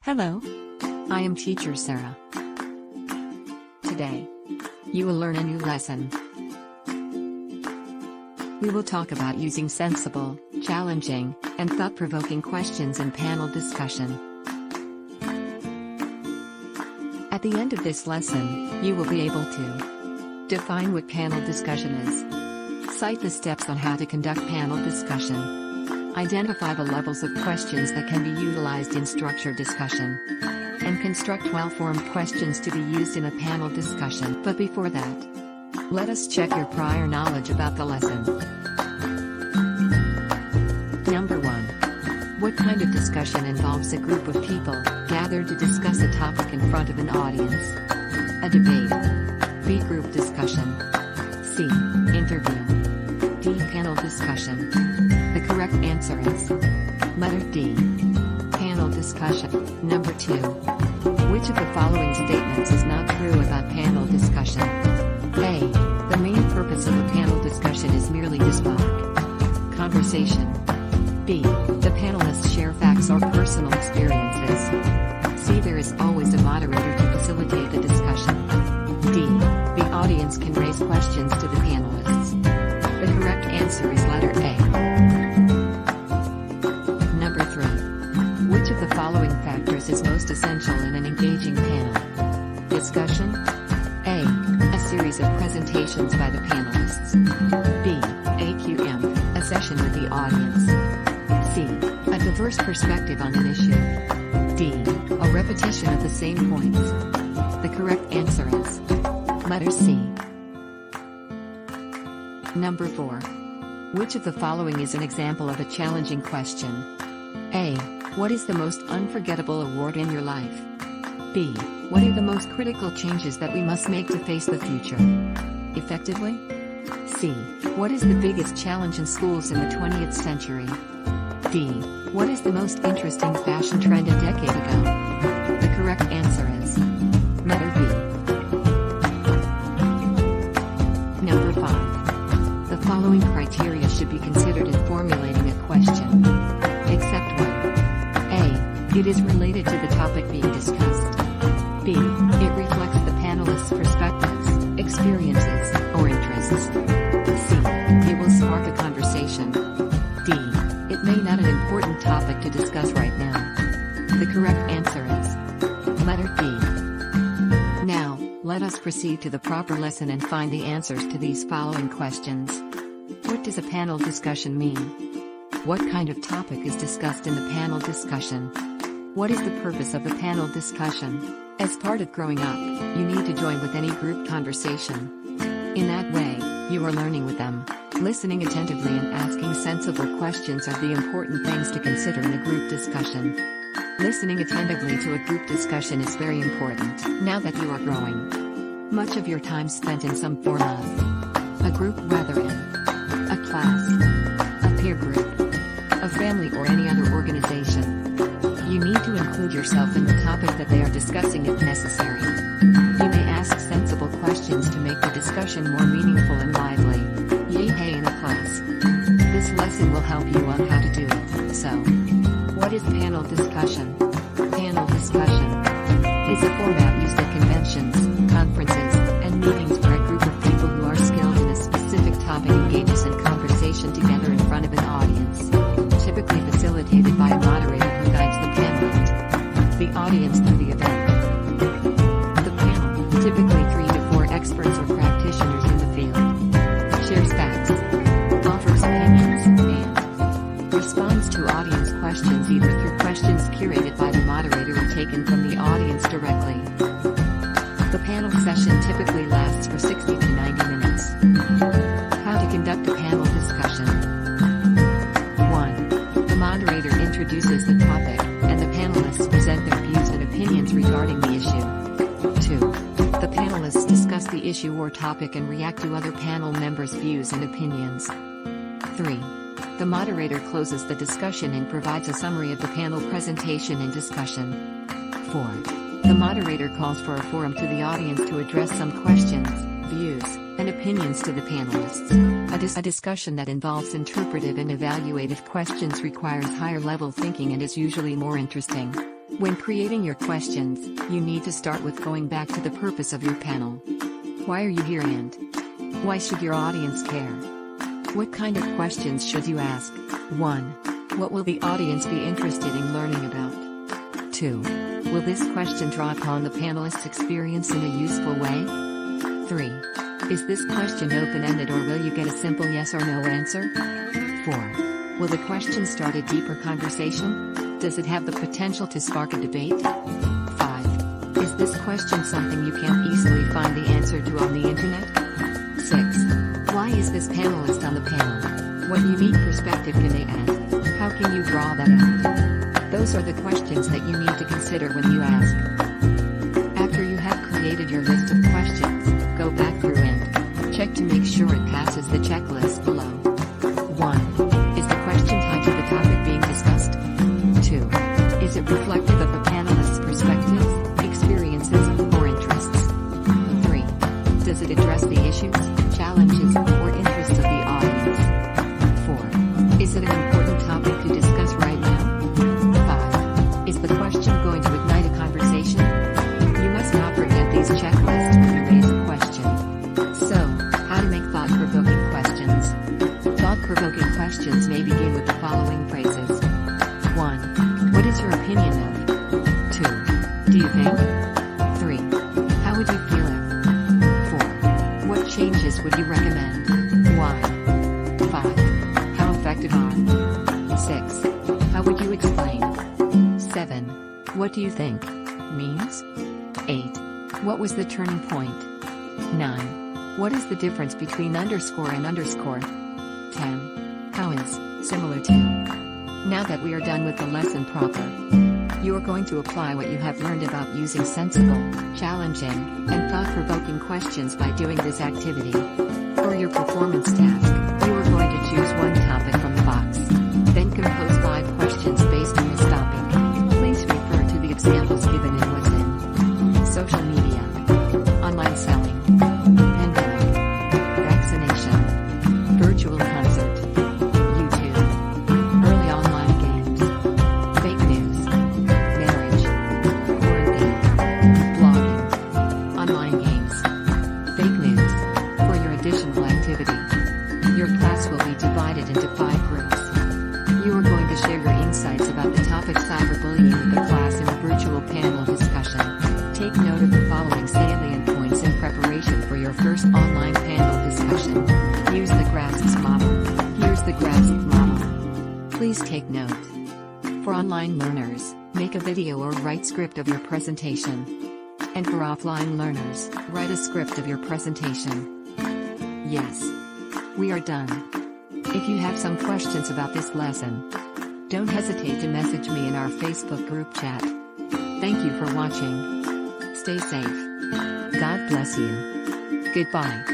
Hello, I am teacher Sarah. Today, you will learn a new lesson. We will talk about using sensible, challenging, and thought-provoking questions in panel discussion. At the end of this lesson, you will be able to define what panel discussion is, cite the steps on how to conduct panel discussion, identify the levels of questions that can be utilized in structured discussion, and construct well-formed questions to be used in a panel discussion. But before that, let us check your prior knowledge about the lesson. Number 1. What kind of discussion involves a group of people gathered to discuss a topic in front of an audience? A debate. B. Group discussion. C. Interview. D. Panel discussion. The correct answer is letter D. Panel discussion. Number 2. Which of the following statements is not true about panel discussion? A. The main purpose of a panel discussion is merely to spark conversation. B. The panelists share facts or personal experiences. C. There is always a moderator to facilitate the discussion. D. The audience can raise questions to the panelists. The correct answer is letter A. Number 3. Which of the following factors is most essential in an engaging panel discussion? A. A series of presentations by the panelists. B. AQM, a session with the audience. C. A diverse perspective on an issue. D. A repetition of the same points. The correct answer is letter C. Number 4. Which of the following is an example of a challenging question? A. What is the most unforgettable award in your life? B. What are the most critical changes that we must make to face the future effectively? C. What is the biggest challenge in schools in the 20th century? D. What is the most interesting fashion trend a decade ago? The correct answer is letter B. Number 5. The following criteria should be considered in formulating a question. Except 1. A. It is related to the topic being discussed. B. It reflects the panelists' perspectives, experiences, or interests. C. It will spark a conversation. D. It may not an important topic to discuss right now. The correct answer is letter D. Now, let us proceed to the proper lesson and find the answers to these following questions. What does a panel discussion mean? What kind of topic is discussed in the panel discussion? What is the purpose of a panel discussion? As part of growing up, you need to join with any group conversation. In that way, you are learning with them. Listening attentively and asking sensible questions are the important things to consider in a group discussion. Listening attentively to a group discussion is very important. Now that you are growing, much of your time spent in some form of a group, whether in a class, a peer group, a family, or any other organization. You need to include yourself in the topic that they are discussing if necessary. You may ask sensible questions to make the discussion more meaningful and lively. Yay in a class. This lesson will help you on how to do it. So, what is panel discussion? Panel discussion is a format used at conventions, conferences, and meetings where a group of people who are skilled in a specific topic engages in conversation together in front of an audience, typically facilitated by a moderator who guides the panelist, the audience through the event. The panel, typically 3 to 4 experts or practitioners in the field, shares facts, offers opinions, and responds to audience questions either through questions curated by the moderator or taken from the audience directly. The panel session typically lasts for 60 to 90 minutes. How to conduct a panel discussion. 1. The moderator introduces the topic, and the panelists present their views and opinions regarding the issue. 2. The panelists discuss the issue or topic and react to other panel members' views and opinions. 3. The moderator closes the discussion and provides a summary of the panel presentation and discussion. 4. The moderator calls for a forum to the audience to address some questions, views, and opinions to the panelists. A discussion that involves interpretive and evaluative questions requires higher-level thinking and is usually more interesting. When creating your questions, you need to start with going back to the purpose of your panel. Why are you here and why should your audience care? What kind of questions should you ask? 1. What will the audience be interested in learning about? 2. Will this question draw upon the panelists' experience in a useful way? 3. Is this question open-ended or will you get a simple yes or no answer? 4. Will the question start a deeper conversation? Does it have the potential to spark a debate? 5. Is this question something you can't easily find the answer to on the internet? 6. Why is this panelist on the panel? What unique perspective can they add? How can you draw that out? Those are the questions that you need to consider when you ask. After you have created your list of questions, go back through and check to make sure it passes the checklist below. 1. Is the question tied to the topic being discussed? 2. Is it reflective of the panelist's perspectives, experiences, or interests? 3. Does it address the issues, challenges, or interests of the audience? 4. Is it an important topic to discuss right now? 5. Is the question going to ignite a conversation? You must not forget these checklists when you raise a question. So, how to make thought-provoking questions? Thought-provoking questions may begin with the following phrases. 1. What is your opinion of? 2. Do you think? 3. How would you feel if? 4. What changes would you recommend? Why? 5. How effective are? 6. How would you explain? 7. What do you think? Means? 8. What was the turning point? 9. What is the difference between underscore and underscore? 10. How is similar to? Now that we are done with the lesson proper, you are going to apply what you have learned about using sensible, challenging, and thought-provoking questions by doing this activity. For your performance task, you are going to choose one topic from the box. Then compose 5 questions based on this topic. Please refer to the examples given in what's in social media, online selling, pandemic, vaccination, virtual concert, YouTube, early online games, fake news, marriage, quarantine, blogging, online games, fake news. For your additional activity, your class will be divided into 5 groups. You are going to share your insights about the topic cyberbullying with the class in a virtual panel discussion. Take note of the following salient points in preparation for your first online panel discussion. Use the GRASP model. Here's the GRASP model. Please take note. For online learners, make a video or write script of your presentation. And for offline learners, write a script of your presentation. Yes. We are done. If you have some questions about this lesson, don't hesitate to message me in our Facebook group chat. Thank you for watching. Stay safe. God bless you. Goodbye.